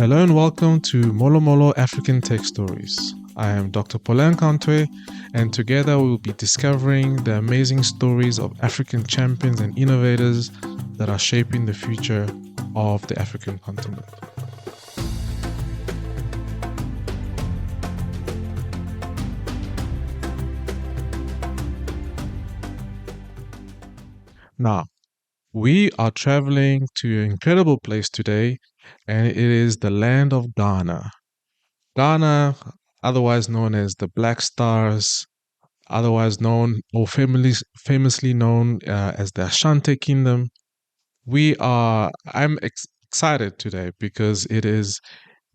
Hello and welcome to Molo Molo African Tech Stories. I am Dr. Paulin Kantwe, and together we will be discovering the amazing stories of African champions and innovators that are shaping the future of the African continent. Now, we are traveling to an incredible place today, and it is the land of Ghana. Ghana, otherwise known as the Black Stars, otherwise known or famously known as the Ashanti Kingdom. I'm excited today because it is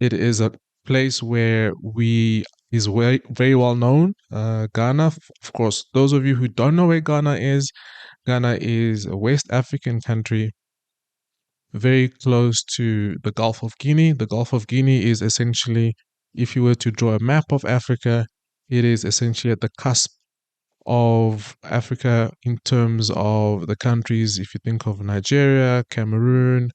a place where we is very well known. Ghana, of course, those of you who don't know where Ghana is a West African country very close to the Gulf of Guinea. The Gulf of Guinea is essentially, if you were to draw a map of Africa, it is essentially at the cusp of Africa in terms of the countries. If you think of Nigeria, Cameroon,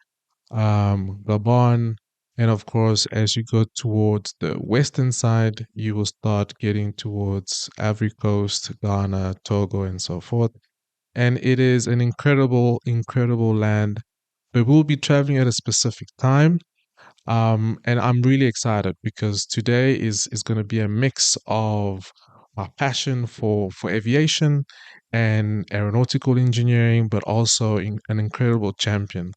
Gabon, and of course, as you go towards the western side, you will start getting towards Ivory Coast, Ghana, Togo, and so forth. And it is an incredible land. But we'll be traveling at a specific time. And I'm really excited because today is going to be a mix of our passion for aviation and aeronautical engineering, but also an incredible champion.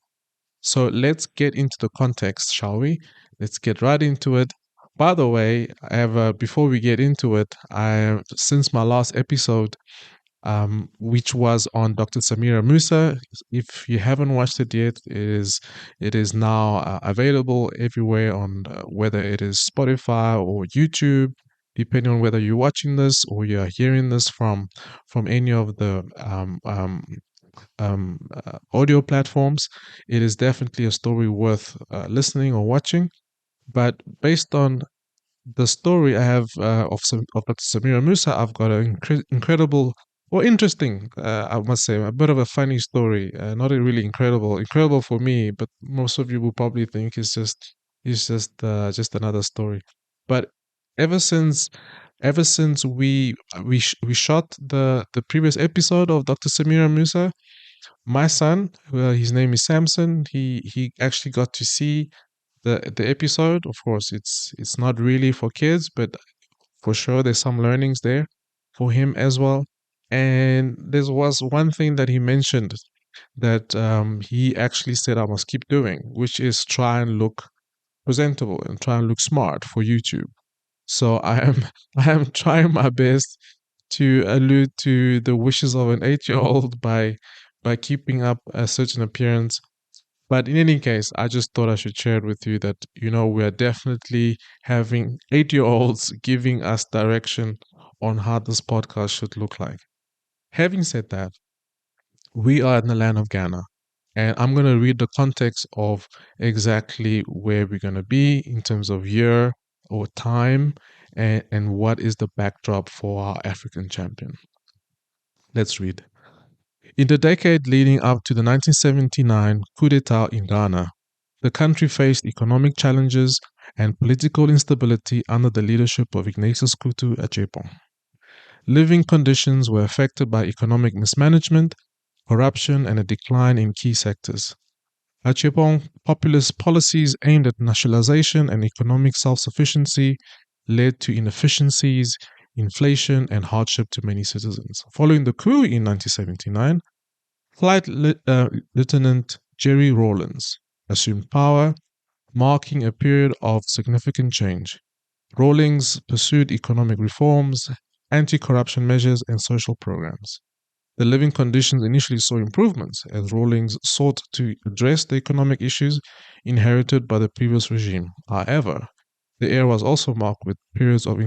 So let's get into the context, shall we? Let's get right into it. By the way, I have before we get into it, since my last episode, which was on Dr. Samira Musa. If you haven't watched it yet, it is now available everywhere on whether it is Spotify or YouTube, depending on whether you're watching this or you're hearing this from any of the audio platforms. It is definitely a story worth listening or watching. But based on the story I have of Dr. Samira Musa, I've got an incredible or interesting, I must say, a bit of a funny story. Not a really incredible for me, but most of you will probably think it's just another story. But ever since we shot the previous episode of Dr. Samira Musa, my son, his name is Samson, he actually got to see the episode. Of course, it's not really for kids, but for sure there's some learnings there for him as well. And there was one thing that he mentioned that he actually said I must keep doing, which is try and look presentable and try and look smart for YouTube. So I am I am trying my best to allude to the wishes of an 8-year-old by keeping up a certain appearance. But in any case, I just thought I should share it with you that, we are definitely having 8-year-olds giving us direction on how this podcast should look like. Having said that, we are in the land of Ghana, and I'm going to read the context of exactly where we're going to be in terms of year or time and what is the backdrop for our African champion. Let's read. In the decade leading up to the 1979 coup d'etat in Ghana, the country faced economic challenges and political instability under the leadership of Ignatius Kutu Acheampong. Living conditions were affected by economic mismanagement, corruption, and a decline in key sectors. Acheampong's populist policies aimed at nationalization and economic self-sufficiency led to inefficiencies, inflation, and hardship to many citizens. Following the coup in 1979, Flight Lieutenant Jerry Rawlings assumed power, marking a period of significant change. Rawlings pursued economic reforms, anti-corruption measures, and social programs. The living conditions initially saw improvements as Rawlings sought to address the economic issues inherited by the previous regime. However, the era was also marked with periods of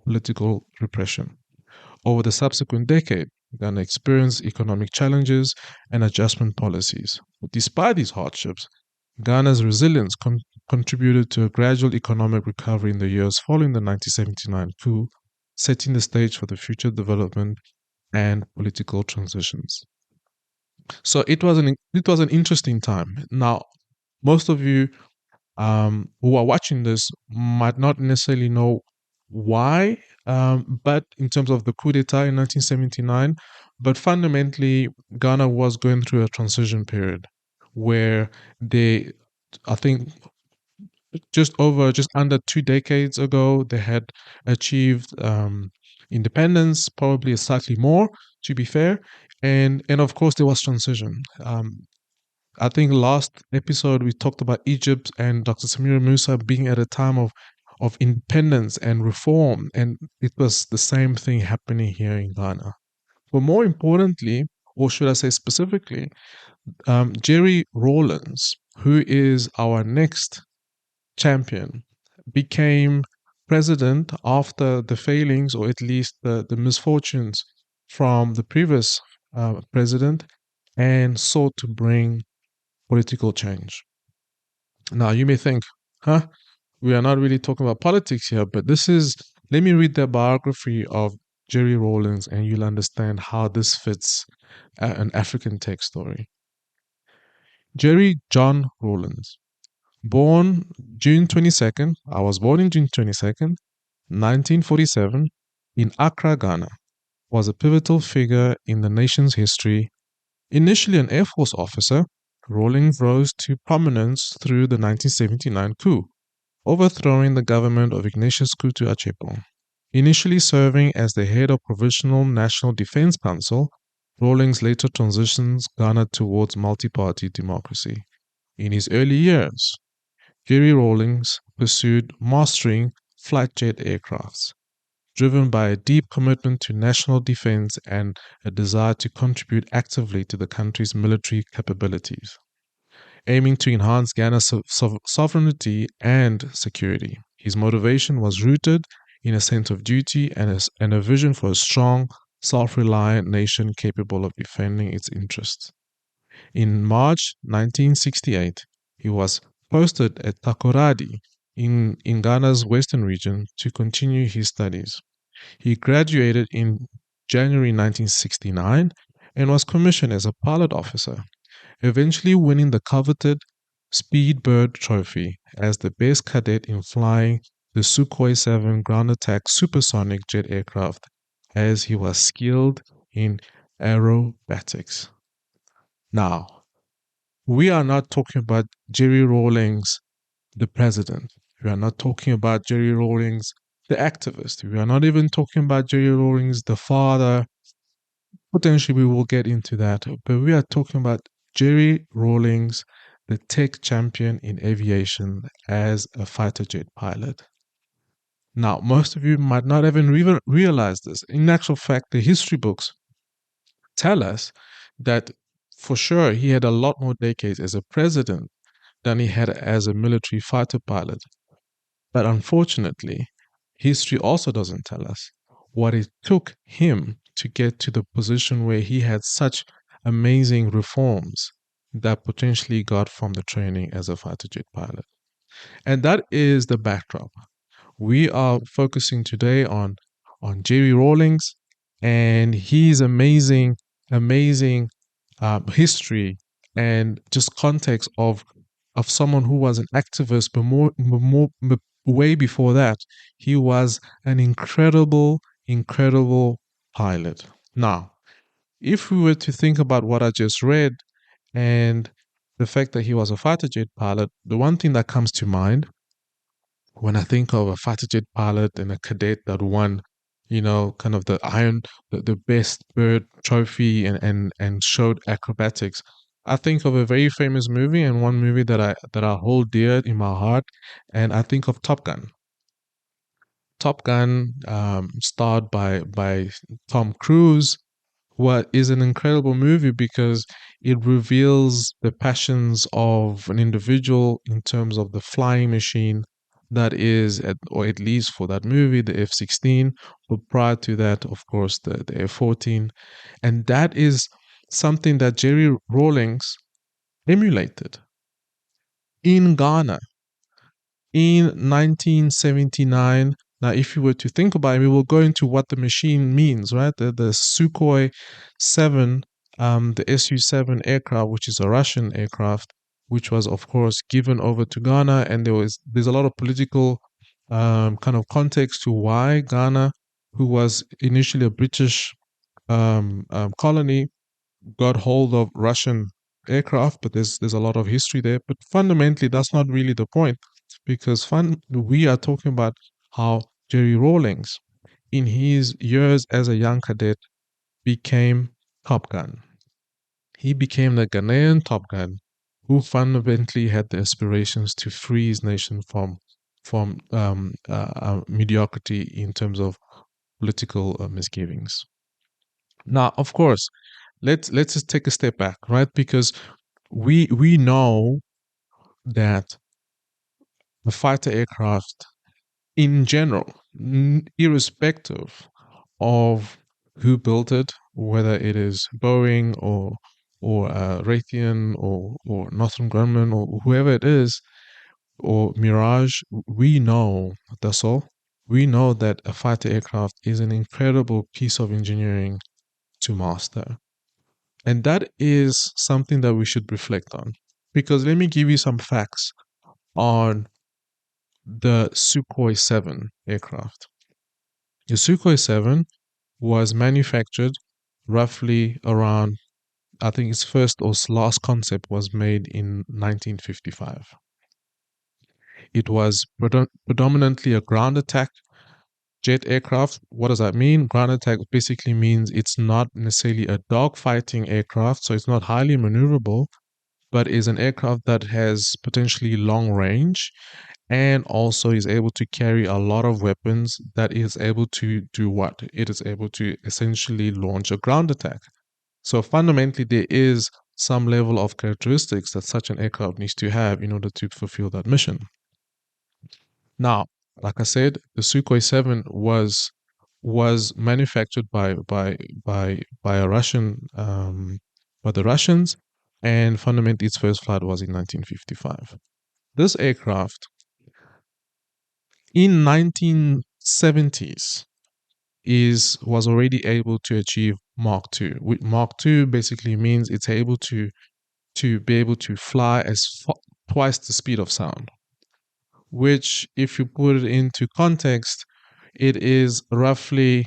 political repression. Over the subsequent decade, Ghana experienced economic challenges and adjustment policies. But despite these hardships, Ghana's resilience contributed to a gradual economic recovery in the years following the 1979 coup, setting the stage for the future development and political transitions. So it was an interesting time. Now, most of you who are watching this might not necessarily know why, but in terms of the coup d'etat in 1979, but fundamentally, Ghana was going through a transition period where they, I think, just under 2 decades ago, they had achieved independence, probably slightly more, to be fair, and of course there was transition. I think last episode we talked about Egypt and Dr. Samira Musa being at a time of independence and reform, and it was the same thing happening here in Ghana. But more importantly, or should I say specifically, Jerry Rawlings, who is our next champion, became president after the failings, or at least the misfortunes from the previous president, and sought to bring political change. Now, you may think, we are not really talking about politics here, but let me read the biography of Jerry Rawlings and you'll understand how this fits an African tech story. Jerry John Rawlings, born June 22nd, I was born in June 22nd, 1947, in Accra, Ghana, was a pivotal figure in the nation's history. Initially an Air Force officer, Rawlings rose to prominence through the 1979 coup, overthrowing the government of Ignatius Kutu Achepo. Initially serving as the head of Provisional National Defense Council, Rawlings later transitions Ghana towards multi-party democracy. In his early years, Jerry Rawlings pursued mastering flight jet aircrafts, driven by a deep commitment to national defense and a desire to contribute actively to the country's military capabilities, aiming to enhance Ghana's sovereignty and security. His motivation was rooted in a sense of duty and a vision for a strong, self-reliant nation capable of defending its interests. In March 1968, he was posted at Takoradi in Ghana's western region to continue his studies. He graduated in January 1969 and was commissioned as a pilot officer, eventually winning the coveted Speedbird Trophy as the best cadet in flying the Sukhoi 7 ground attack supersonic jet aircraft, as he was skilled in aerobatics. Now, we are not talking about Jerry Rawlings, the president. We are not talking about Jerry Rawlings, the activist. We are not even talking about Jerry Rawlings, the father. Potentially, we will get into that. But we are talking about Jerry Rawlings, the tech champion in aviation as a fighter jet pilot. Now, most of you might not even realize this. In actual fact, the history books tell us that for sure he had a lot more decades as a president than he had as a military fighter pilot. But unfortunately, history also doesn't tell us what it took him to get to the position where he had such amazing reforms that potentially got from the training as a fighter jet pilot. And that is the backdrop. We are focusing today on Jerry Rawlings and his amazing history and just context of someone who was an activist, but way before that, he was an incredible pilot. Now, if we were to think about what I just read and the fact that he was a fighter jet pilot, the one thing that comes to mind when I think of a fighter jet pilot and a cadet that won, kind of the best bird trophy and showed acrobatics, I think of a very famous movie and one movie that I hold dear in my heart, and I think of Top Gun. Top Gun, starred by Tom Cruise, what is an incredible movie because it reveals the passions of an individual in terms of the flying machine that is, or at least for that movie, the F-16, but prior to that, of course, the F-14. And that is something that Jerry Rawlings emulated in Ghana in 1979. Now, if you were to think about it, we will go into what the machine means, right? The Sukhoi 7, the Su-7 aircraft, which is a Russian aircraft, which was, of course, given over to Ghana. And there's a lot of political kind of context to why Ghana, who was initially a British colony, got hold of Russian aircraft. But there's a lot of history there. But fundamentally, that's not really the point, because we are talking about how Jerry Rawlings, in his years as a young cadet, became Top Gun. He became the Ghanaian Top Gun who fundamentally had the aspirations to free his nation from mediocrity in terms of political misgivings. Now, of course, let's just take a step back, right? Because we know that the fighter aircraft in general, irrespective of who built it, whether it is Boeing or Raytheon or Northrop Grumman or whoever it is, or Mirage, we know, that's all. We know that a fighter aircraft is an incredible piece of engineering to master. And that is something that we should reflect on. Because let me give you some facts on the Sukhoi 7 aircraft. The Sukhoi 7 was manufactured roughly around, I think its first or last concept was made in 1955. It was predominantly a ground attack jet aircraft. What does that mean? Ground attack basically means it's not necessarily a dogfighting aircraft, so it's not highly maneuverable, but is an aircraft that has potentially long range and also is able to carry a lot of weapons, that is able to do what? It is able to essentially launch a ground attack. So fundamentally, there is some level of characteristics that such an aircraft needs to have in order to fulfill that mission. Now, like I said, the Sukhoi 7 was manufactured by a Russian by the Russians, and fundamentally its first flight was in 1955. This aircraft in 1970s was already able to achieve Mach 2. Mach 2 basically means it's able to be able to fly twice the speed of sound, which, if you put it into context, it is roughly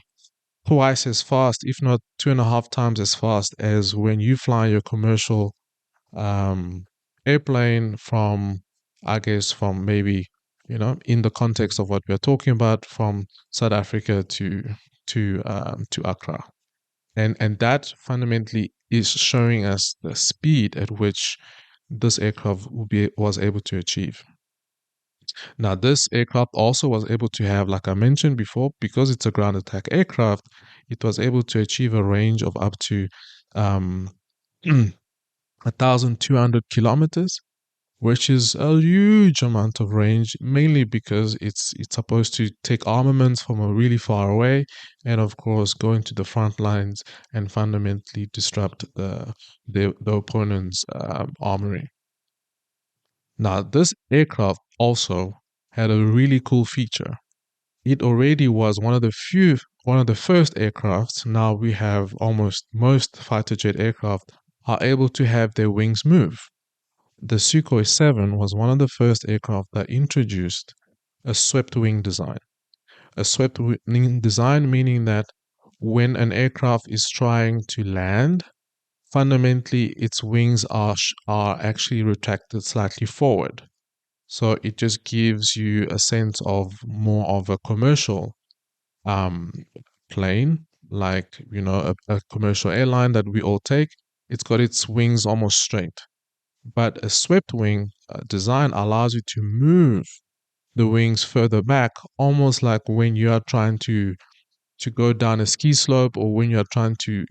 twice as fast, if not 2.5 times as fast as when you fly your commercial airplane from, I guess, from maybe, in the context of what we're talking about, from South Africa to Accra. And that fundamentally is showing us the speed at which this aircraft was able to achieve. Now, this aircraft also was able to have, like I mentioned before, because it's a ground attack aircraft, it was able to achieve a range of up to 1,200 kilometers, which is a huge amount of range, mainly because it's supposed to take armaments from a really far away, and of course go into the front lines and fundamentally disrupt the opponent's armory. Now, this aircraft also had a really cool feature. It already was one of the first aircrafts. Now we have almost most fighter jet aircraft are able to have their wings move. The Sukhoi 7 was one of the first aircraft that introduced a swept wing design. A swept wing design meaning that when an aircraft is trying to land, fundamentally its wings are actually retracted slightly forward. So it just gives you a sense of more of a commercial plane, like a commercial airline that we all take. It's got its wings almost straight. But a swept wing design allows you to move the wings further back, almost like when you are trying to go down a ski slope, or when you're trying to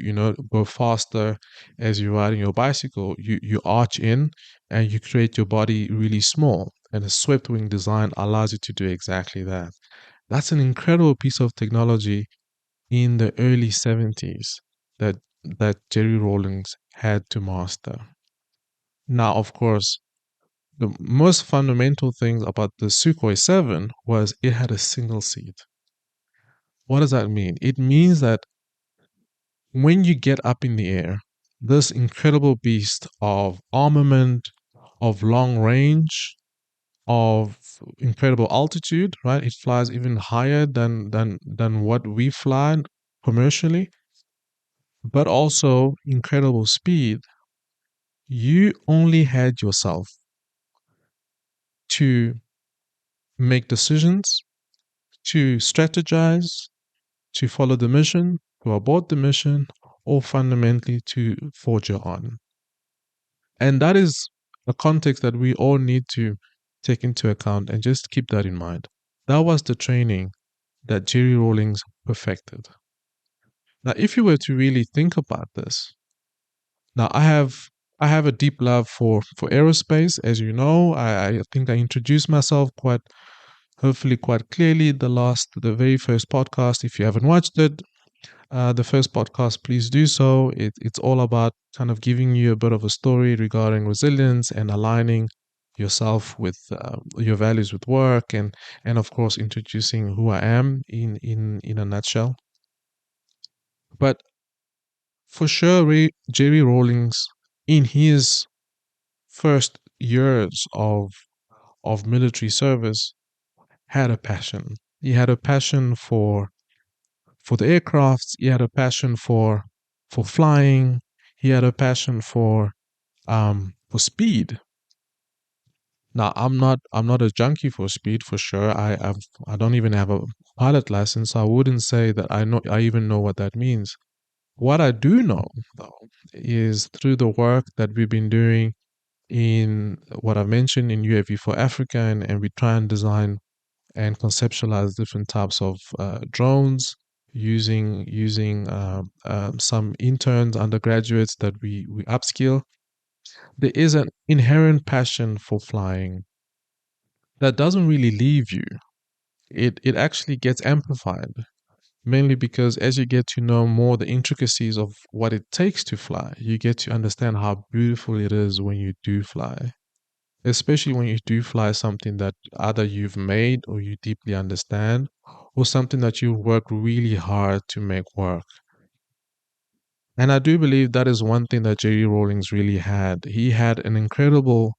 go faster as you're riding your bicycle. You arch in and you create your body really small, and a swept wing design allows you to do exactly that. That's an incredible piece of technology in the early 70s that Jerry Rawlings had to master. Now, of course, the most fundamental thing about the Sukhoi 7 was it had a single seat. What does that mean? It means that when you get up in the air, this incredible beast of armament, of long range, of incredible altitude, right? It flies even higher than what we fly commercially, but also incredible speed. You only had yourself to make decisions, to strategize, to follow the mission, to abort the mission, or fundamentally to forge on. And that is a context that we all need to take into account and just keep that in mind. That was the training that Jerry Rawlings perfected. Now, if you were to really think about this, now I have a deep love for aerospace, as you know. I think I introduced myself hopefully quite clearly the very first podcast. If you haven't watched it, the first podcast, please do so. It's all about kind of giving you a bit of a story regarding resilience and aligning yourself with your values with work, and of course introducing who I am in a nutshell. But for sure, Jerry Rawlings, in his first years of military service, had a passion. He had a passion for the aircrafts. He had a passion for flying. He had a passion for speed. Now I'm not a junkie for speed for sure. I don't even have a pilot license, so I wouldn't say that I even know what that means. What I do know though is through the work that we've been doing in what I mentioned in UAV for Africa, and we try and design and conceptualize different types of drones using some interns, undergraduates that we upskill. There is an inherent passion for flying that doesn't really leave you. It actually gets amplified, mainly because as you get to know more the intricacies of what it takes to fly, you get to understand how beautiful it is when you do fly, especially when you do fly something that either you've made or you deeply understand, or something that you work really hard to make work. And I do believe that is one thing that J.D. Rawlings really had. He had an incredible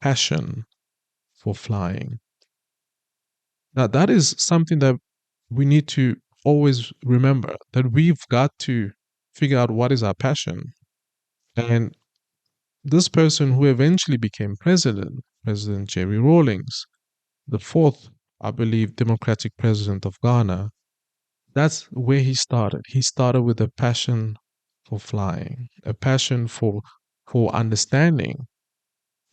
passion for flying. Now, that is something that we need to always remember, that we've got to figure out what is our passion. And this person who eventually became president, President Jerry Rawlings, the fourth, I believe, democratic president of Ghana, that's where he started. He started with a passion for flying, a passion for understanding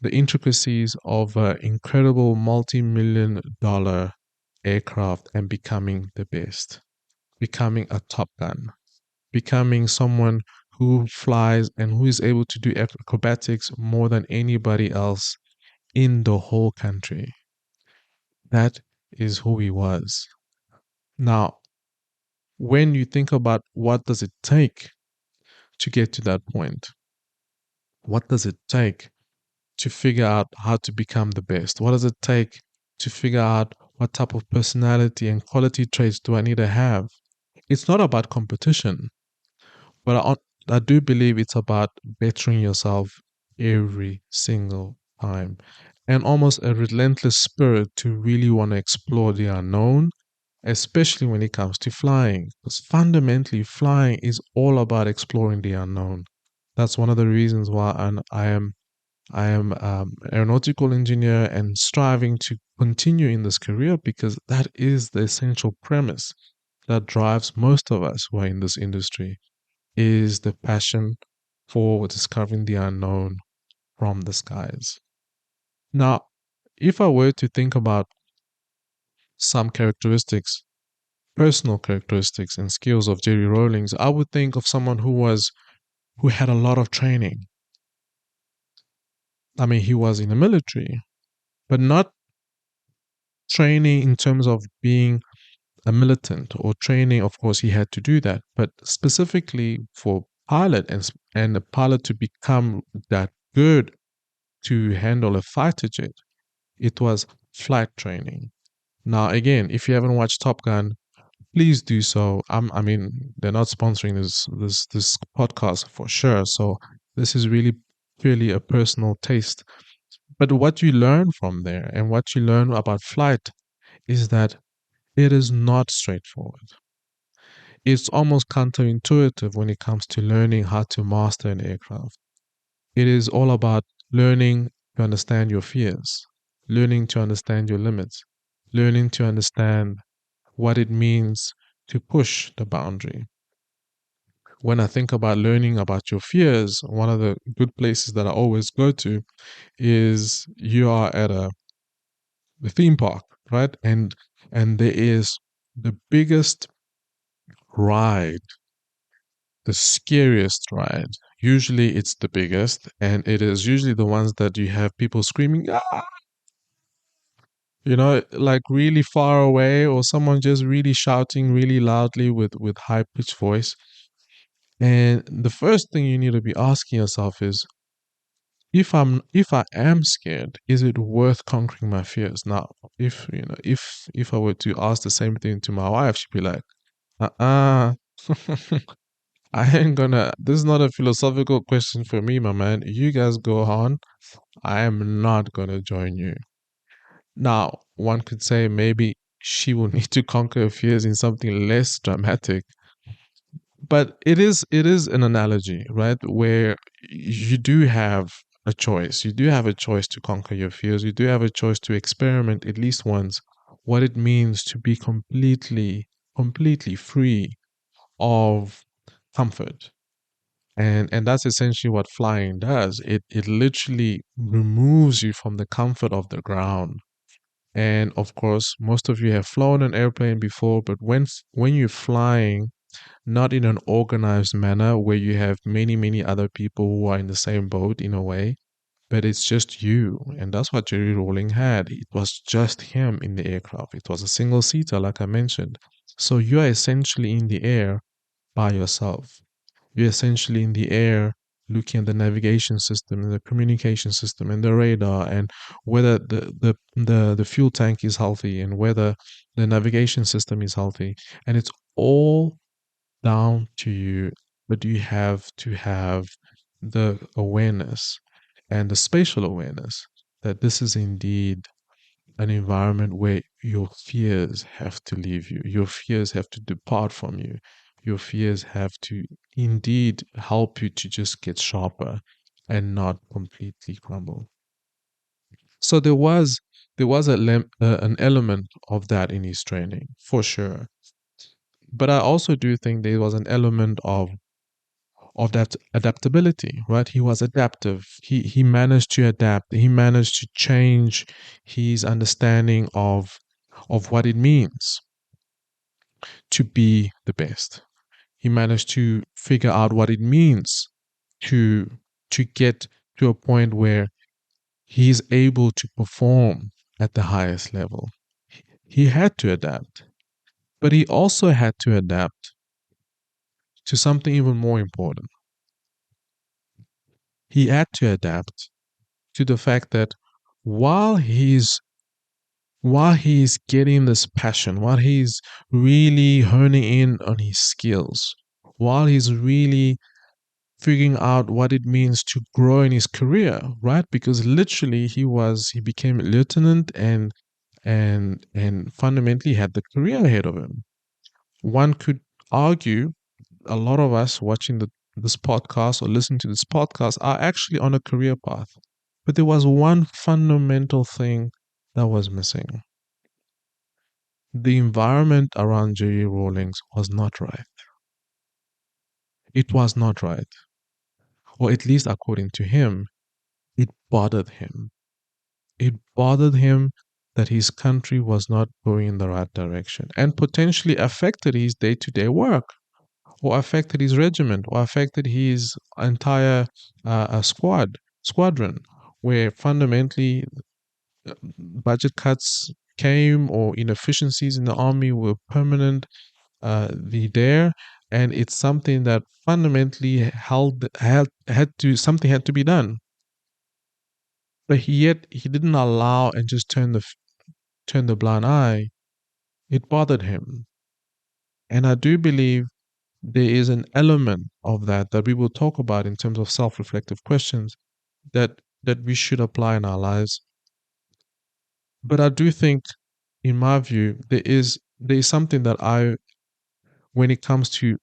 the intricacies of an incredible multi-million dollar aircraft and becoming the best, becoming a top gun, becoming someone who flies and who is able to do acrobatics more than anybody else in the whole country. That is who he was. Now, when you think about what does it take to get to that point, what does it take to figure out how to become the best? What does it take to figure out what type of personality and quality traits do I need to have? It's not about competition, but I do believe it's about bettering yourself every single time, and almost a relentless spirit to really want to explore the unknown, especially when it comes to flying. Because fundamentally, flying is all about exploring the unknown. That's one of the reasons why I am aeronautical engineer and striving to continue in this career, because that is the essential premise that drives most of us who are in this industry, is the passion for discovering the unknown from the skies. Now, if I were to think about some characteristics, personal characteristics and skills of Jerry Rawlings, I would think of someone who had a lot of training. I mean, he was in the military, but not training in terms of being a militant or training. Of course, he had to do that, but specifically for pilot and a pilot to become that good to handle a fighter jet, it was flight training. Now, again, if you haven't watched Top Gun, please do so. I mean, they're not sponsoring this podcast for sure. So this is really purely a personal taste. But what you learn from there and what you learn about flight is that it is not straightforward. It's almost counterintuitive when it comes to learning how to master an aircraft. It is all about learning to understand your fears, learning to understand your limits, learning to understand what it means to push the boundary. When I think about learning about your fears, one of the good places that I always go to is you are at the theme park, right? And there is the biggest ride, the scariest ride. Usually it's the biggest, and it is usually the ones that you have people screaming, ah, like really far away, or someone just really shouting really loudly with high pitched voice. And the first thing you need to be asking yourself is, if I am scared, is it worth conquering my fears? Now, if I were to ask the same thing to my wife, she'd be like, uh-uh. I ain't gonna. This is not a philosophical question for me, my man. You guys go on. I am not gonna join you. Now, one could say maybe she will need to conquer her fears in something less dramatic, but it is an analogy, right? Where you do have a choice. You do have a choice to conquer your fears. You do have a choice to experiment at least once what it means to be completely free of comfort. And that's essentially what flying does. It literally removes you from the comfort of the ground. And of course, most of you have flown an airplane before, but when you're flying, not in an organized manner where you have many other people who are in the same boat in a way, but it's just you. And that's what Jerry Rawling had. It was just him in the aircraft. It was a single seater, like I mentioned. So you're essentially in the air by yourself. You're essentially in the air looking at the navigation system and the communication system and the radar, and whether the fuel tank is healthy and whether the navigation system is healthy. And it's all down to you, but you have to have the awareness and the spatial awareness that this is indeed an environment where your fears have to leave you, your fears have to depart from you, your fears have to indeed help you to just get sharper and not completely crumble. So there was an element of that in his training for sure, but I also do think there was an element of that adaptability, right? He was adaptive. He managed to adapt. He managed to change his understanding of what it means to be the best. He managed to figure out what it means to get to a point where he is able to perform at the highest level. He had to adapt, but he also had to adapt to something even more important. He had to adapt to the fact that while he's while he's getting this passion, while he's really honing in on his skills, while he's really figuring out what it means to grow in his career, right? Because literally he became a lieutenant and fundamentally had the career ahead of him. One could argue a lot of us watching this podcast or listening to this podcast are actually on a career path. But there was one fundamental thing that was missing. The environment around J.A. Rawlings was not right. It was not right. Or at least according to him, it bothered him. It bothered him that his country was not going in the right direction and potentially affected his day to day work, or affected his regiment, or affected his entire squadron, where fundamentally budget cuts came or inefficiencies in the army were permanent there, and it's something that fundamentally had to be done, but yet he didn't allow and just turn the blind eye. It bothered him, and I do believe there is an element of that we will talk about in terms of self-reflective questions, that we should apply in our lives. But I do think, in my view, there is something that when it comes to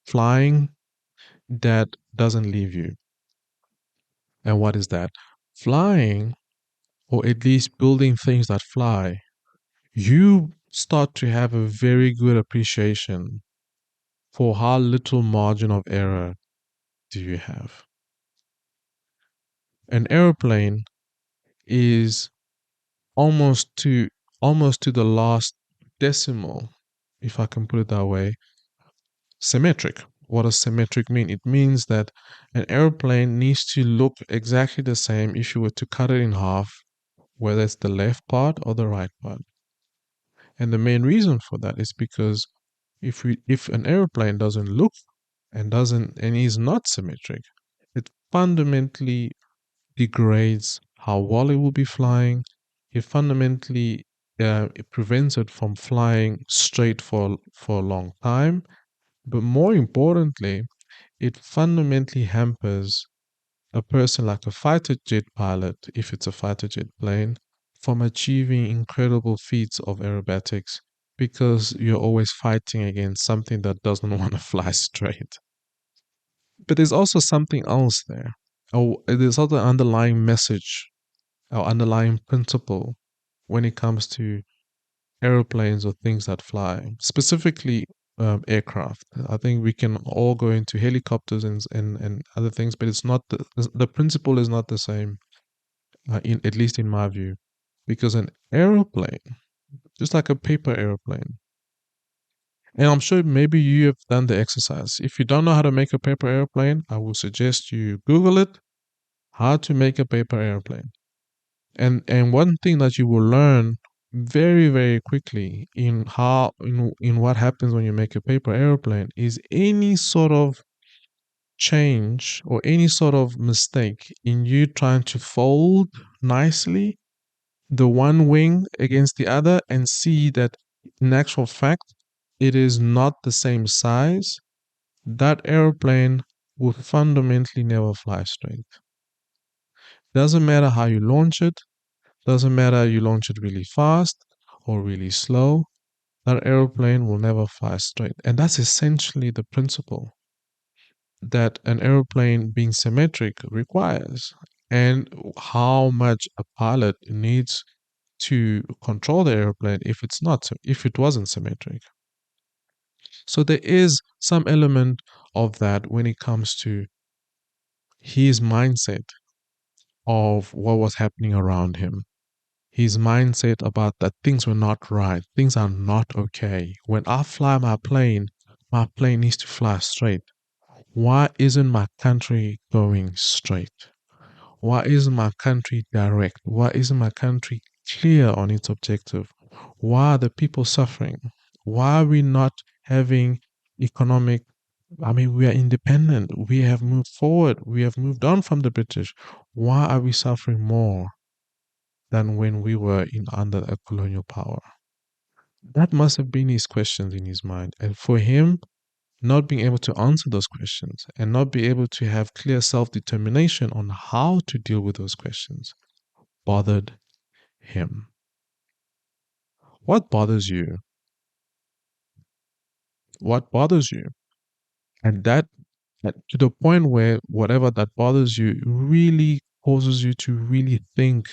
flying, that doesn't leave you. And what is that? Flying, or at least building things that fly, you start to have a very good appreciation for how little margin of error do you have. An airplane is almost to almost to the last decimal, if I can put it that way, symmetric. What does symmetric mean? It means that an airplane needs to look exactly the same if you were to cut it in half, whether it's the left part or the right part. And the main reason for that is because if an airplane doesn't look and is not symmetric, it fundamentally degrades how well it will be flying. It fundamentally it prevents it from flying straight for a long time. But more importantly, it fundamentally hampers a person like a fighter jet pilot, if it's a fighter jet plane, from achieving incredible feats of aerobatics because you're always fighting against something that doesn't want to fly straight. But there's also something else there. Oh, there's also an underlying message or underlying principle when it comes to aeroplanes or things that fly, specifically aircraft. I think we can all go into helicopters and other things, but it's not the principle is not the same, at least in my view, because an aeroplane, just like a paper aeroplane, and I'm sure maybe you have done the exercise. If you don't know how to make a paper airplane, I will suggest you Google it, how to make a paper airplane. And one thing that you will learn very, very quickly in what happens when you make a paper airplane is any sort of change or any sort of mistake in you trying to fold nicely the one wing against the other and see that in actual fact it is not the same size, that airplane will fundamentally never fly straight. Doesn't matter how you launch it, doesn't matter you launch it really fast or really slow, that airplane will never fly straight. And that's essentially the principle that an airplane being symmetric requires, and how much a pilot needs to control the airplane if it wasn't symmetric. So there is some element of that when it comes to his mindset of what was happening around him. His mindset about that things were not right, things are not okay. When I fly my plane needs to fly straight. Why isn't my country going straight? Why isn't my country direct? Why isn't my country clear on its objective? Why are the people suffering? Why are we not having economic? I mean, we are independent. We have moved forward. We have moved on from the British. Why are we suffering more than when we were in under a colonial power? That must have been his questions in his mind. And for him, not being able to answer those questions and not be able to have clear self-determination on how to deal with those questions bothered him. What bothers you? What bothers you? And that to the point where whatever that bothers you really causes you to really think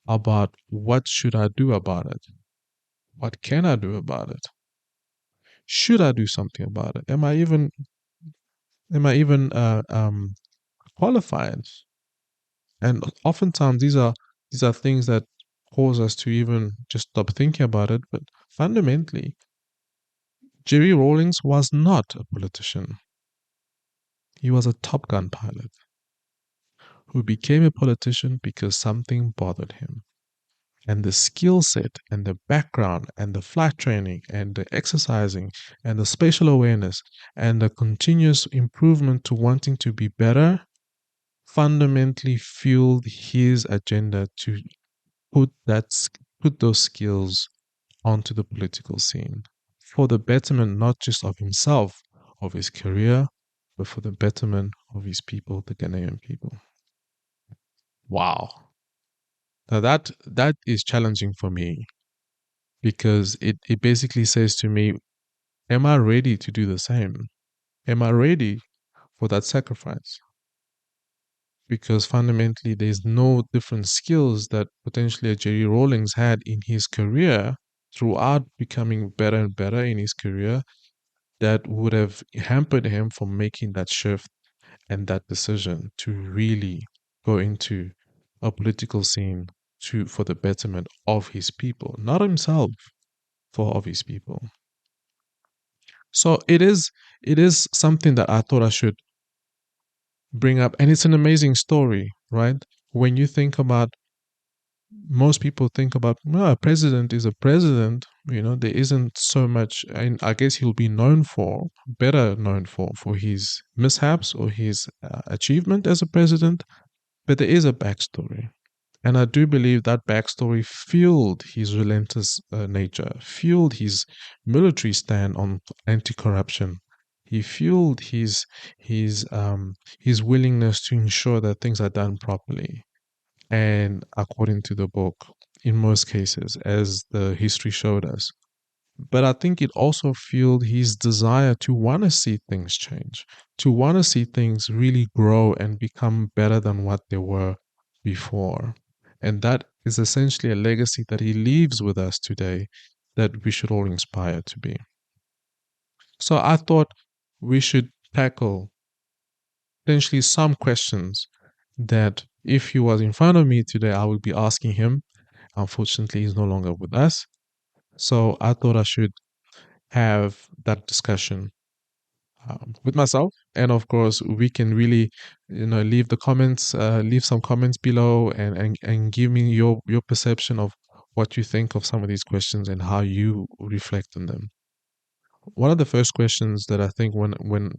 about, what should I do about it? What can I do about it? Should I do something about it? Am I even qualified? And oftentimes these are things that cause us to even just stop thinking about it. But fundamentally, Jerry Rawlings was not a politician. He was a Top Gun pilot who became a politician because something bothered him. And the skill set and the background and the flight training and the exercising and the spatial awareness and the continuous improvement to wanting to be better fundamentally fueled his agenda to put put those skills onto the political scene for the betterment not just of himself, of his career, but for the betterment of his people, the Ghanaian people. Wow. Now that is challenging for me because it basically says to me, am I ready to do the same? Am I ready for that sacrifice? Because fundamentally, there's no different skills that potentially a Jerry Rawlings had in his career throughout becoming better and better in his career that would have hampered him from making that shift and that decision to really go into a political scene for the betterment of his people, not himself, for of his people. So it is something that I thought I should bring up, and it's an amazing story, right? When you think about, most people think about, well, a president is a president. There isn't so much, and I guess he'll be better known for his mishaps or his achievement as a president. But there is a backstory. And I do believe that backstory fueled his relentless nature, fueled his military stand on anti-corruption. He fueled his willingness to ensure that things are done properly and according to the book in most cases, as the history showed us. But I think it also fueled his desire to want to see things change, to want to see things really grow and become better than what they were before. And that is essentially a legacy that he leaves with us today that we should all inspire to be. So I thought we should tackle potentially some questions that if he was in front of me today, I would be asking him. Unfortunately, he's no longer with us. So I thought I should have that discussion with myself. And of course, we can really, leave the comments, leave some comments below, and give me your perception of what you think of some of these questions and how you reflect on them. One of the first questions that I think when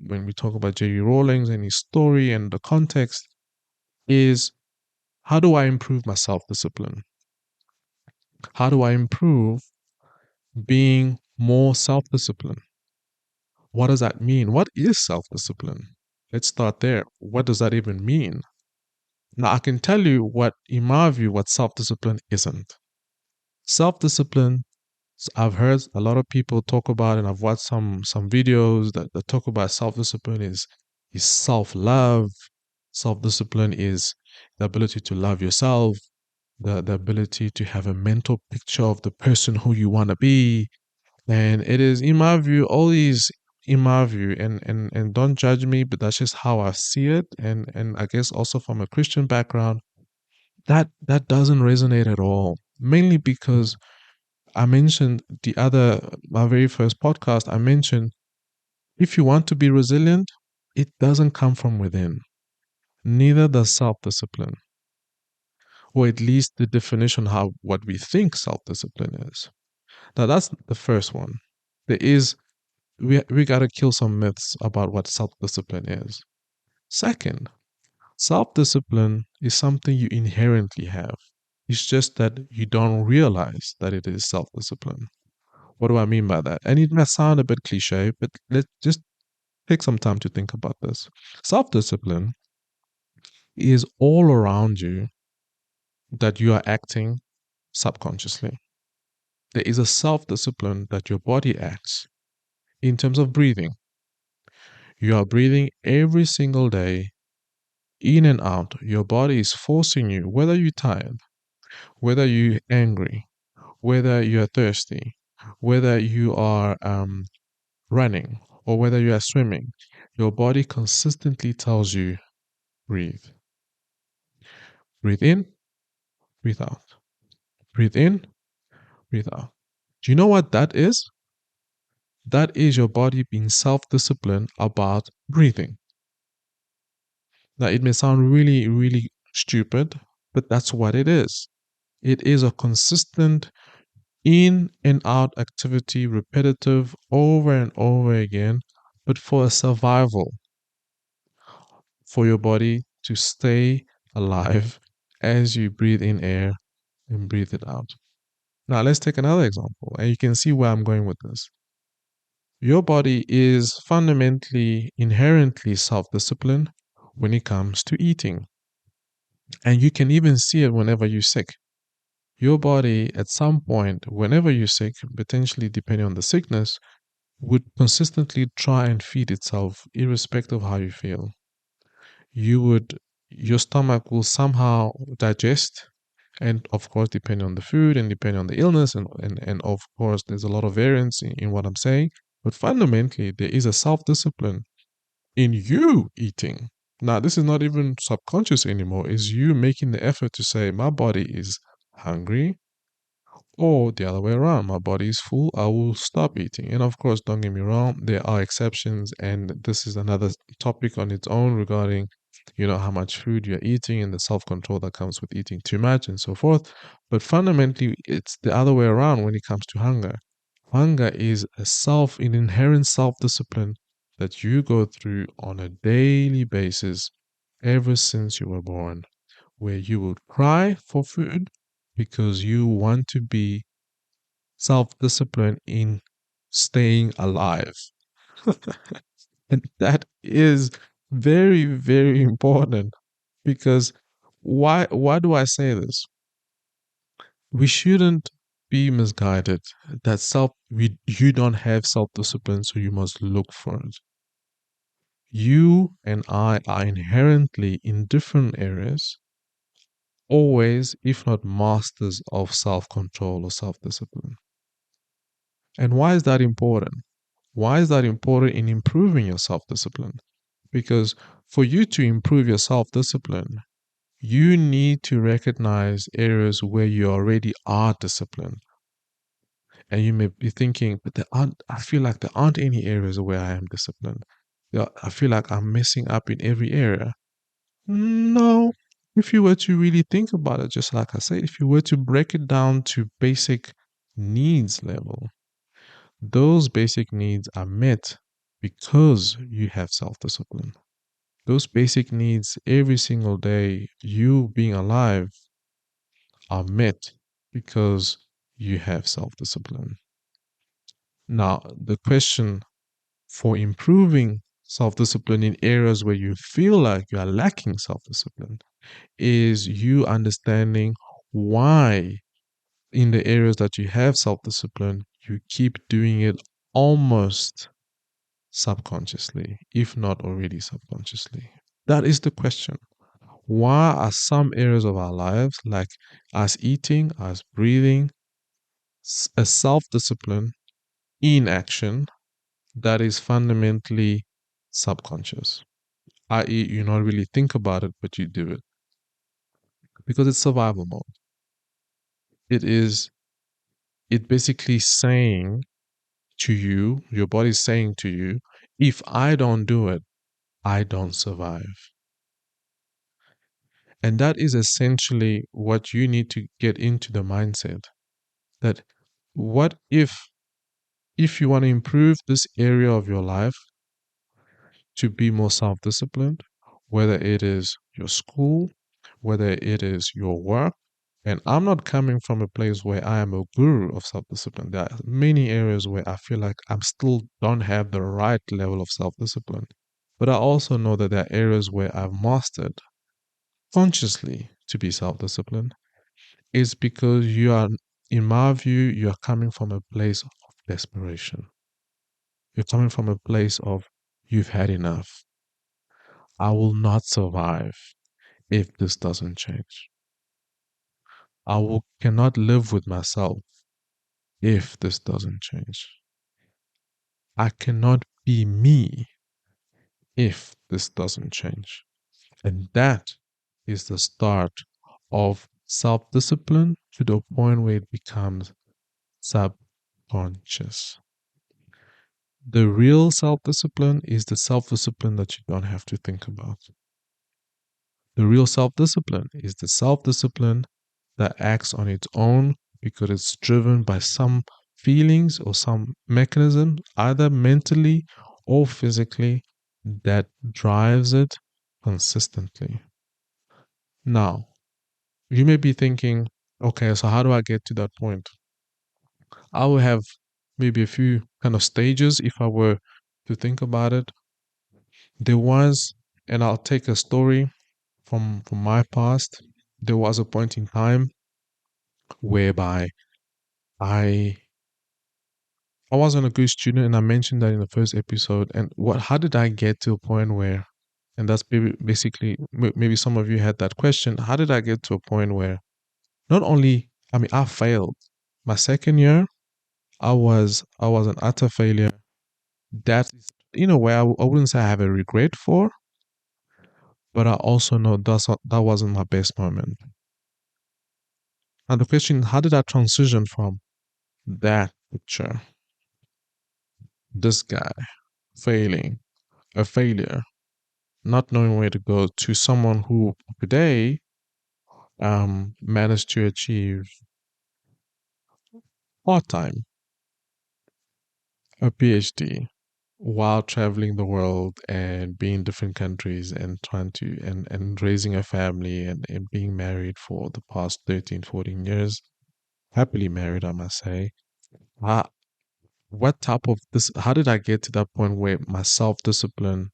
we talk about J.U. Rawlings and his story and the context is, how do I improve my self-discipline? How do I improve being more self-disciplined? What does that mean? What is self-discipline? Let's start there. What does that even mean? Now, I can tell you what, in my view, what self-discipline isn't. Self-discipline, I've heard a lot of people talk about, and I've watched some videos that talk about self-discipline is self-love. Self-discipline is the ability to love yourself, the ability to have a mental picture of the person who you want to be. And it is, in my view, all these, in my view, and don't judge me, but that's just how I see it. And I guess also from a Christian background, that doesn't resonate at all. Mainly because I mentioned my very first podcast, I mentioned if you want to be resilient, it doesn't come from within. Neither does self-discipline, or at least the definition what we think self-discipline is. Now that's the first one. There is we gotta kill some myths about what self-discipline is. Second, self-discipline is something you inherently have. It's just that you don't realize that it is self-discipline. What do I mean by that? And it may sound a bit cliche, but let's just take some time to think about this. Self-discipline is all around you that you are acting subconsciously. There is a self-discipline that your body acts in terms of breathing. You are breathing every single day, in and out. Your body is forcing you, whether you're tired, whether you're angry, whether you're thirsty, whether you are running, or whether you are swimming. Your body consistently tells you, breathe. Breathe in, breathe out. Breathe in, breathe out. Do you know what that is? That is your body being self-disciplined about breathing. Now, it may sound really, really stupid, but that's what it is. It is a consistent in and out activity, repetitive over and over again, but for a survival, for your body to stay alive as you breathe in air and breathe it out. Now, let's take another example, and you can see where I'm going with this. Your body is fundamentally, inherently self disciplined when it comes to eating. And you can even see it whenever you're sick. Your body, at some point, whenever you're sick, potentially depending on the sickness, would consistently try and feed itself, irrespective of how you feel. You would, your stomach will somehow digest, and of course, depending on the food and depending on the illness, and of course, there's a lot of variance in what I'm saying. But fundamentally, there is a self discipline in you eating. Now, this is not even subconscious anymore. It's you making the effort to say, my body is hungry, or the other way around, my body is full, I will stop eating. And of course, don't get me wrong, there are exceptions, and this is another topic on its own regarding, how much food you're eating and the self-control that comes with eating too much and so forth. But fundamentally, it's the other way around when it comes to hunger. Hunger is an inherent self-discipline that you go through on a daily basis ever since you were born, where you will cry for food because you want to be self disciplined in staying alive. And that is very, very important because why do I say this? We shouldn't be misguided that you don't have self discipline, so you must look for it. You and I are inherently in different areas, always, if not masters of self control or self discipline. And why is that important? Why is that important in improving your self discipline? Because for you to improve your self discipline, you need to recognize areas where you already are disciplined. And you may be thinking, but I feel like there aren't any areas where I am disciplined. I feel like I'm messing up in every area. No. If you were to really think about it, just like I said, if you were to break it down to basic needs level, those basic needs are met because you have self discipline. Those basic needs every single day, you being alive, are met because you have self discipline. Now, the question for improving self discipline in areas where you feel like you are lacking self discipline is you understanding why, in the areas that you have self discipline, you keep doing it almost subconsciously, if not already subconsciously. That is the question. Why are some areas of our lives, like us eating, us breathing, a self discipline in action that is fundamentally subconscious? I.e., you not really think about it, but you do it because it's survival mode. It basically saying to you, your body's saying to you, if I don't do it, I don't survive. And that is essentially what you need to get into the mindset that what if you want to improve this area of your life to be more self-disciplined, whether it is your school, whether it is your work, and I'm not coming from a place where I am a guru of self-discipline. There are many areas where I feel like I'm still don't have the right level of self-discipline. But I also know that there are areas where I've mastered consciously to be self-disciplined. Is because you are, in my view, you are coming from a place of desperation. You're coming from a place of, you've had enough. I will not survive if this doesn't change. Cannot live with myself if this doesn't change. I cannot be me if this doesn't change. And that is the start of self discipline to the point where it becomes subconscious. The real self discipline is the self discipline that you don't have to think about. The real self discipline is the self discipline that acts on its own because it's driven by some feelings or some mechanism, either mentally or physically, that drives it consistently. Now, you may be thinking, okay, so how do I get to that point? I will have maybe a few kind of stages if I were to think about it. There was, and I'll take a story from my past, there was a point in time whereby I I wasn't a good student, and I mentioned that in the first episode. And how did I get to a point where, and that's basically maybe some of you had that question. How did I get to a point where not only, I mean, I failed my second year. I was an utter failure. That is, in a way, I wouldn't say I have a regret for, but I also know that wasn't my best moment. And the question, how did I transition from that picture, this guy failing, a failure, not knowing where to go, to someone who today managed to achieve part-time a PhD while traveling the world and being in different countries and trying to and raising a family and being married for the past 13, 14 years. Happily married, I must say. How, what type of this, how did I get to that point where my self-discipline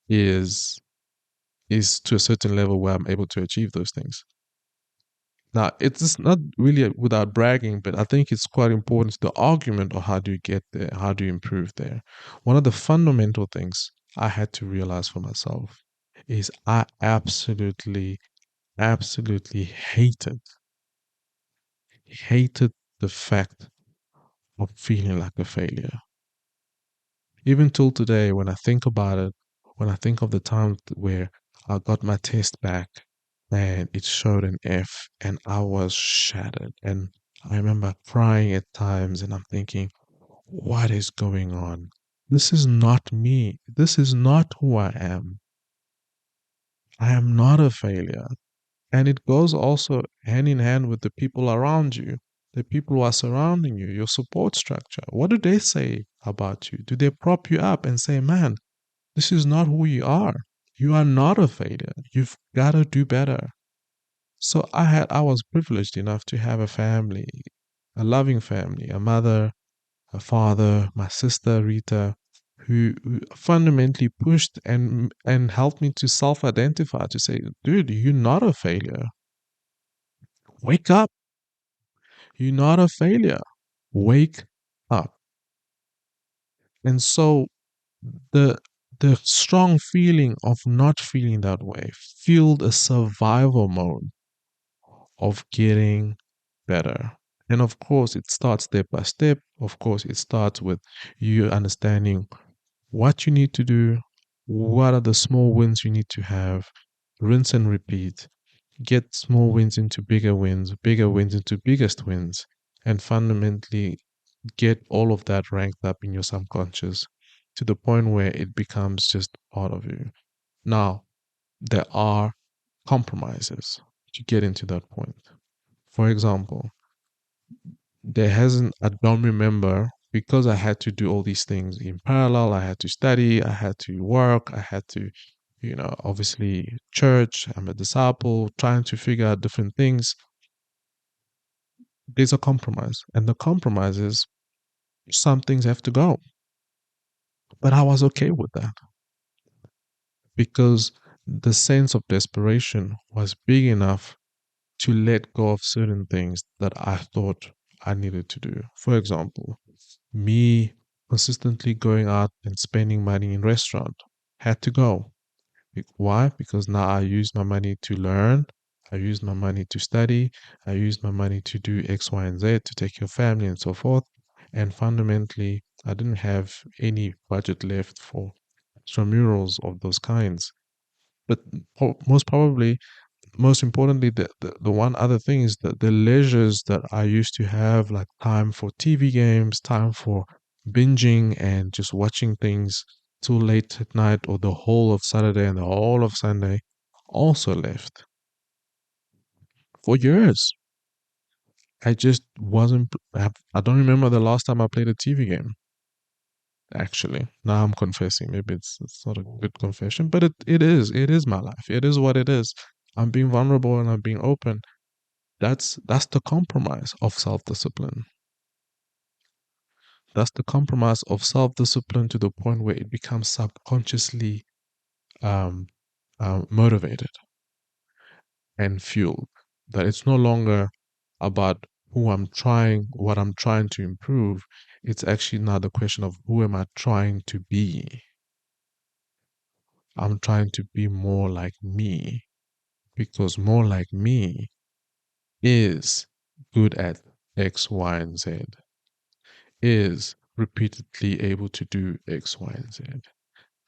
is is to a certain level where I'm able to achieve those things? Now, it's not really without bragging, but I think it's quite important, the argument of how do you get there, how do you improve there. One of the fundamental things I had to realize for myself is I absolutely, absolutely hated the fact of feeling like a failure. Even till today, when I think about it, when I think of the time where I got my test back and it showed an F and I was shattered. And I remember crying at times and I'm thinking, what is going on? This is not me. This is not who I am. I am not a failure. And it goes also hand in hand with the people around you, the people who are surrounding you, your support structure. What do they say about you? Do they prop you up and say, man, this is not who you are? You are not a failure. You've got to do better. So I was privileged enough to have a family, a loving family, a mother, a father, my sister Rita, who fundamentally pushed and helped me to self-identify, to say, dude, you're not a failure. Wake up. You're not a failure. Wake up. And so the the strong feeling of not feeling that way fueled a survival mode of getting better. And of course, it starts step by step. Of course, it starts with you understanding what you need to do, what are the small wins you need to have, rinse and repeat, get small wins into bigger wins into biggest wins, and fundamentally get all of that ranked up in your subconscious to the point where it becomes just part of you. Now, there are compromises to get into that point. For example, there hasn't, I don't remember, because I had to do all these things in parallel. I had to study, I had to work, I had to, obviously church. I'm a disciple, trying to figure out different things. There's a compromise, and the compromise is some things have to go. But I was okay with that because the sense of desperation was big enough to let go of certain things that I thought I needed to do. For example, me consistently going out and spending money in restaurant had to go. Why? Because now I use my money to learn, I use my money to study, I use my money to do X, Y, and Z, to take care of family and so forth. And fundamentally, I didn't have any budget left for extramurals of those kinds. But most probably, most importantly, the one other thing is that the leisures that I used to have, like time for TV games, time for binging and just watching things too late at night or the whole of Saturday and the whole of Sunday, also left for years. I just wasn't, I don't remember the last time I played a TV game, actually. Now I'm confessing. Maybe it's not a good confession, but it is my life. It is what it is. I'm being vulnerable and I'm being open. That's the compromise of self-discipline. That's the compromise of self-discipline to the point where it becomes subconsciously um motivated and fueled. That it's no longer about what I'm trying to improve. It's actually now the question of who am I trying to be? I'm trying to be more like me because more like me is good at X, Y, and Z, is repeatedly able to do X, Y, and Z.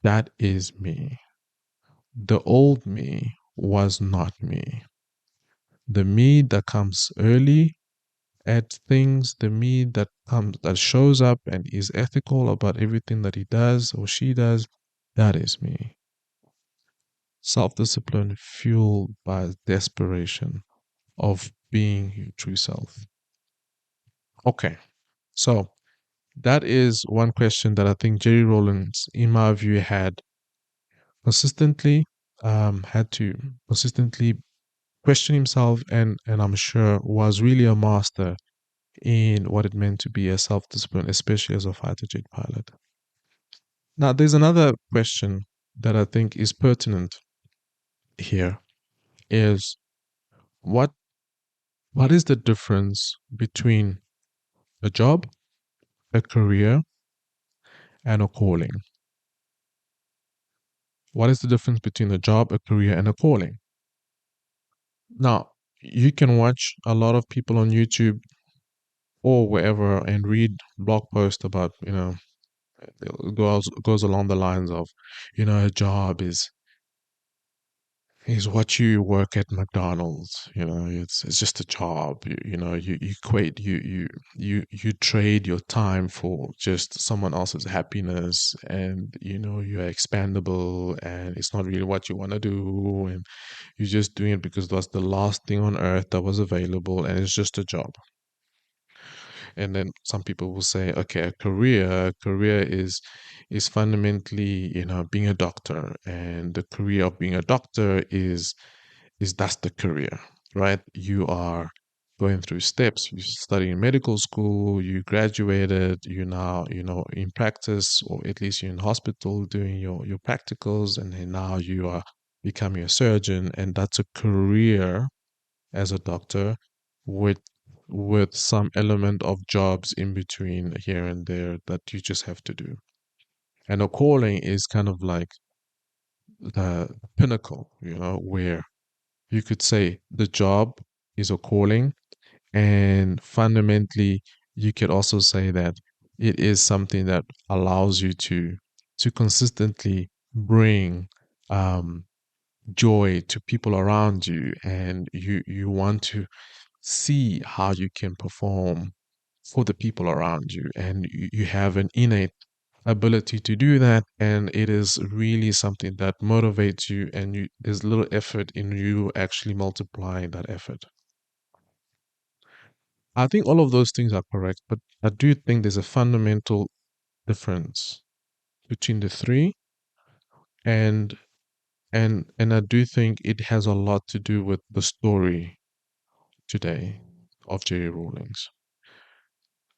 That is me. The old me was not me. The me that comes early at things, the me that shows up and is ethical about everything that he does or she does, that is me. Self-discipline fueled by desperation of being your true self. Okay, so that is one question that I think Jerry Rawlings, in my view, consistently had to consistently question himself, and I'm sure was really a master in what it meant to be a self-discipline, especially as a fighter jet pilot. Now, there's another question that I think is pertinent here: is what what is the difference between a job, a career, and a calling? What is the difference between a job, a career, and a calling? Now, you can watch a lot of people on YouTube or wherever and read blog posts about, it goes along the lines of, a job is what you work at McDonald's. It's just a job. You quit. You trade your time for just someone else's happiness, and you're expandable, and it's not really what you want to do, and you're just doing it because that's the last thing on earth that was available, and it's just a job. And then some people will say, okay, a career is fundamentally, being a doctor, and the career of being a doctor is that's the career, right? You are going through steps. You study in medical school, you graduated, you now, in practice, or at least you're in hospital doing your practicals, and then now you are becoming a surgeon, and that's a career as a doctor with some element of jobs in between here and there that you just have to do. And a calling is kind of like the pinnacle, where you could say the job is a calling, and fundamentally you could also say that it is something that allows you to consistently bring um, joy to people around you, and you want to see how you can perform for the people around you, and you have an innate ability to do that, and it is really something that motivates you, and there's little effort in you actually multiplying that effort. I think all of those things are correct, but I do think there's a fundamental difference between the three, and and I do think it has a lot to do with the story today of J.A. Rawlings.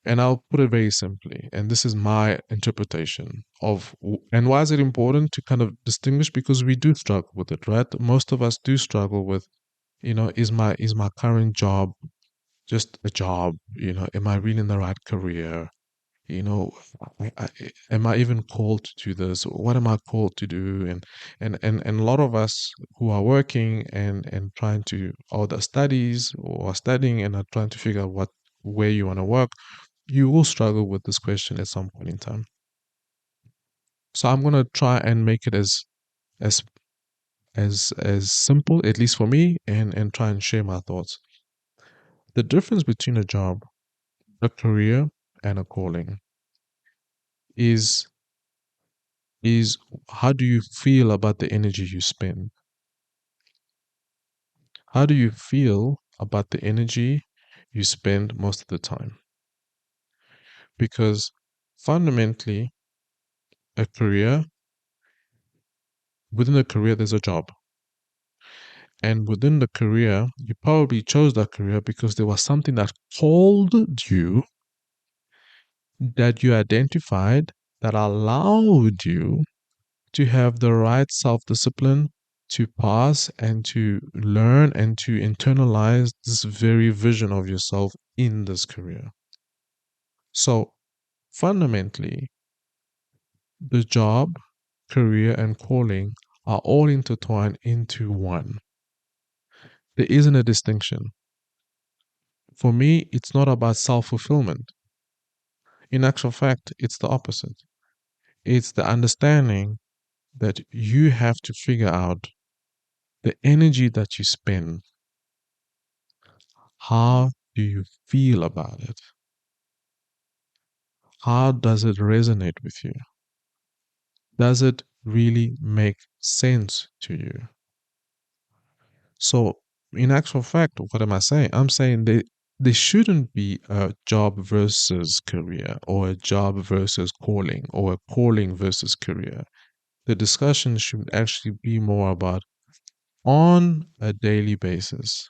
And I'll put it very simply, and this is my interpretation of, and why is it important to kind of distinguish? Because we do struggle with it, right? Most of us do struggle with, is my current job just a job? Am I really in the right career? You know, am I even called to do this? What am I called to do? And a lot of us who are working and trying to, or the studies or are studying and are trying to figure out where you want to work, you will struggle with this question at some point in time. So I'm gonna try and make it as as simple, at least for me, and try and share my thoughts. The difference between a job, a career, and a calling is is how do you feel about the energy you spend? How do you feel about the energy you spend most of the time? Because fundamentally, a career, within a career, there's a job. And within the career, you probably chose that career because there was something that called you, that you identified, that allowed you to have the right self discipline to pass and to learn and to internalize this very vision of yourself in this career. So fundamentally, the job, career, and calling are all intertwined into one. There isn't a distinction. For me, it's not about self fulfillment. In actual fact, it's the opposite. It's the understanding that you have to figure out the energy that you spend. How do you feel about it? How does it resonate with you? Does it really make sense to you? So, in actual fact, what am I saying? I'm saying there shouldn't be a job versus career or a job versus calling or a calling versus career. The discussion should actually be more about on a daily basis.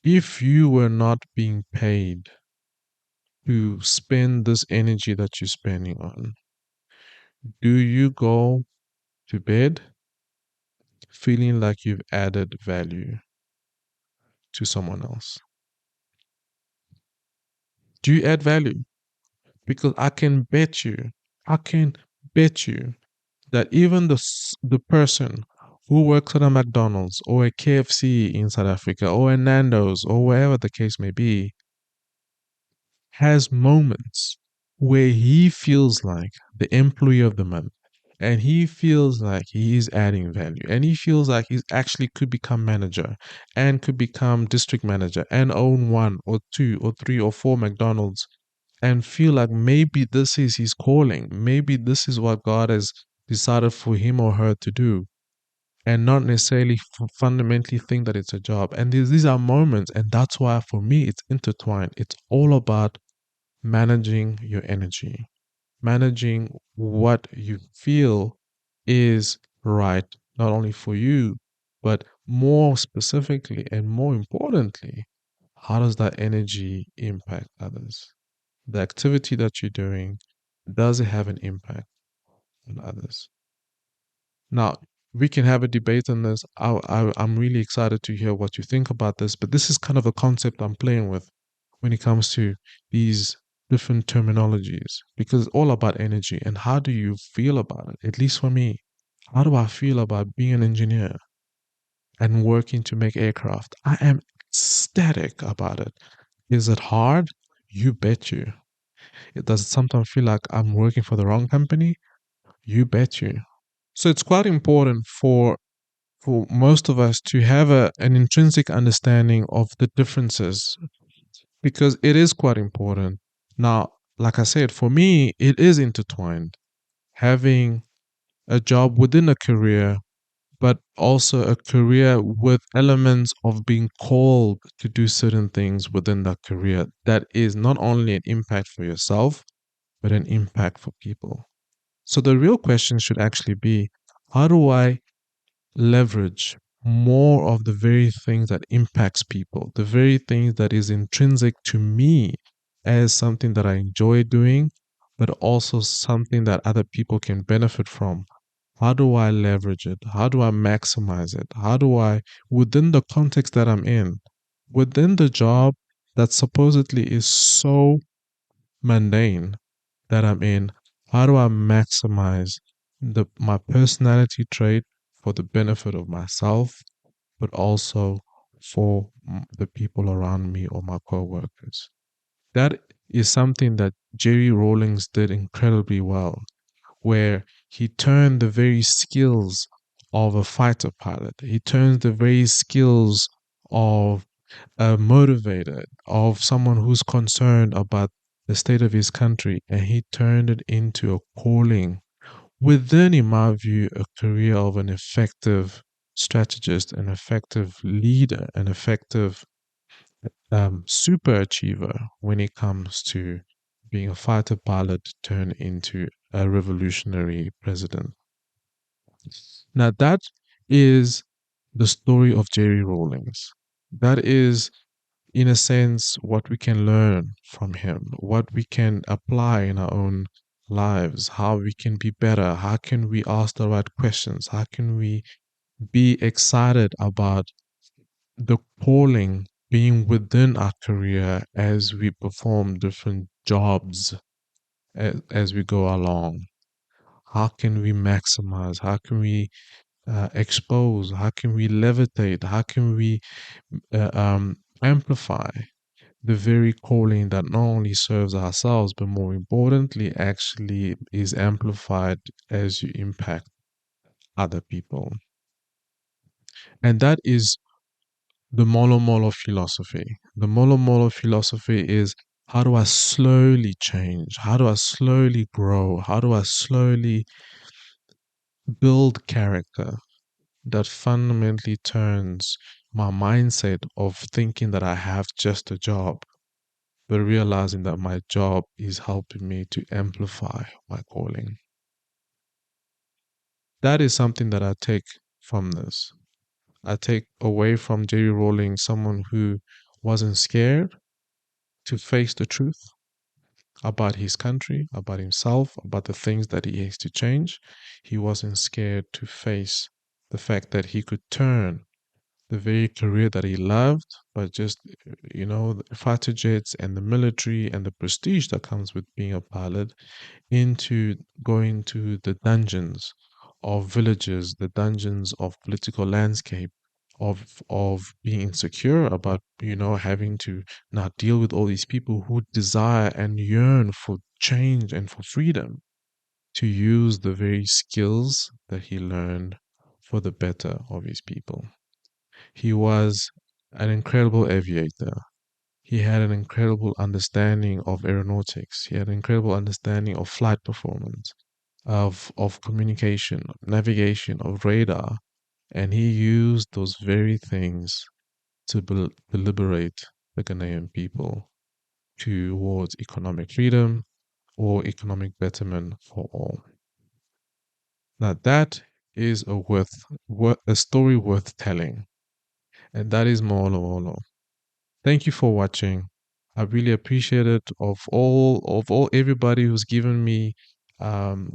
If you were not being paid to spend this energy that you're spending on, do you go to bed feeling like you've added value to someone else? Do you add value? Because I can bet you that even the person who works at a McDonald's or a KFC in South Africa or a Nando's or wherever the case may be has moments where he feels like the employee of the month and he feels like he is adding value and he feels like he actually could become manager and could become district manager and own one or two or three or four McDonald's and feel like maybe this is his calling, maybe this is what God has decided for him or her to do, and not necessarily fundamentally think that it's a job. And these are moments, and that's why for me it's intertwined. It's all about managing your energy, managing what you feel is right, not only for you, but more specifically and more importantly, how does that energy impact others? The activity that you're doing, does it have an impact on others? Now, we can have a debate on this. I'm really excited to hear what you think about this, but this is kind of a concept I'm playing with when it comes to these different terminologies because it's all about energy and how do you feel about it? At least for me, how do I feel about being an engineer and working to make aircraft? I am ecstatic about it. Is it hard? You bet you. It does sometimes feel like I'm working for the wrong company. You bet you. So it's quite important for most of us to have an intrinsic understanding of the differences because it is quite important. Now, like I said, for me, it is intertwined. Having a job within a career, but also a career with elements of being called to do certain things within that career that is not only an impact for yourself, but an impact for people. So the real question should actually be, how do I leverage more of the very things that impacts people, the very things that is intrinsic to me as something that I enjoy doing, but also something that other people can benefit from? How do I leverage it? How do I maximize it? How do I, within the context that I'm in, within the job that supposedly is so mundane that I'm in, how do I maximize my personality trait for the benefit of myself, but also for the people around me or my co-workers? That is something that Jerry Rawlings did incredibly well, where he turned the very skills of a fighter pilot, he turns the very skills of a motivator, of someone who's concerned about the state of his country, and he turned it into a calling within, in my view, a career of an effective strategist, an effective leader, an effective super achiever when it comes to being a fighter pilot turned into a revolutionary president. Now, that is the story of Jerry Rawlings. That is, in a sense, what we can learn from him, what we can apply in our own lives, how we can be better, how can we ask the right questions, how can we be excited about the calling being within our career as we perform different jobs as we go along. How can we maximize? How can we expose? How can we levitate? How can we amplify the very calling that not only serves ourselves, but more importantly, actually is amplified as you impact other people? And that is the Molo Molo philosophy. The Molo Molo philosophy is, how do I slowly change? How do I slowly grow? How do I slowly build character that fundamentally turns my mindset of thinking that I have just a job, but realizing that my job is helping me to amplify my calling? That is something that I take from this. I take away from J.D. Rowling someone who wasn't scared to face the truth about his country, about himself, about the things that he has to change. He wasn't scared to face the fact that he could turn the very career that he loved, but just, the fighter jets and the military and the prestige that comes with being a pilot, into going to the dungeons of villages, the dungeons of political landscape, of being insecure about, having to now deal with all these people who desire and yearn for change and for freedom, to use the very skills that he learned for the better of his people. He was an incredible aviator. He had an incredible understanding of aeronautics. He had an incredible understanding of flight performance, of communication, of navigation, of radar. And he used those very things to liberate the Ghanaian people towards economic freedom or economic betterment for all. Now that is a story worth telling, and that is Molo Molo. Thank you for watching. I really appreciate it, of all everybody who's given me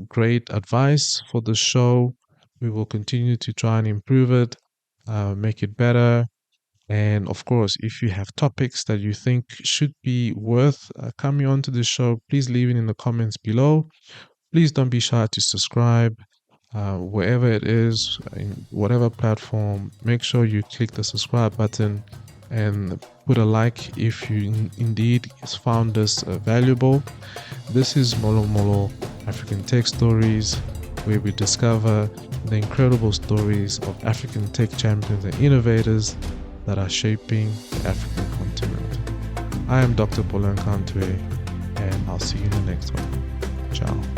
great advice for the show. We will continue to try and improve it, make it better. And of course, if you have topics that you think should be worth coming onto the show, please leave it in the comments below. Please don't be shy to subscribe. Wherever it is, in whatever platform, make sure you click the subscribe button and put a like if you indeed found this valuable. This is Molo Molo African Tech Stories, where we discover the incredible stories of African tech champions and innovators that are shaping the African continent. I am Dr. Polan Kantwe, and I'll see you in the next one. Ciao.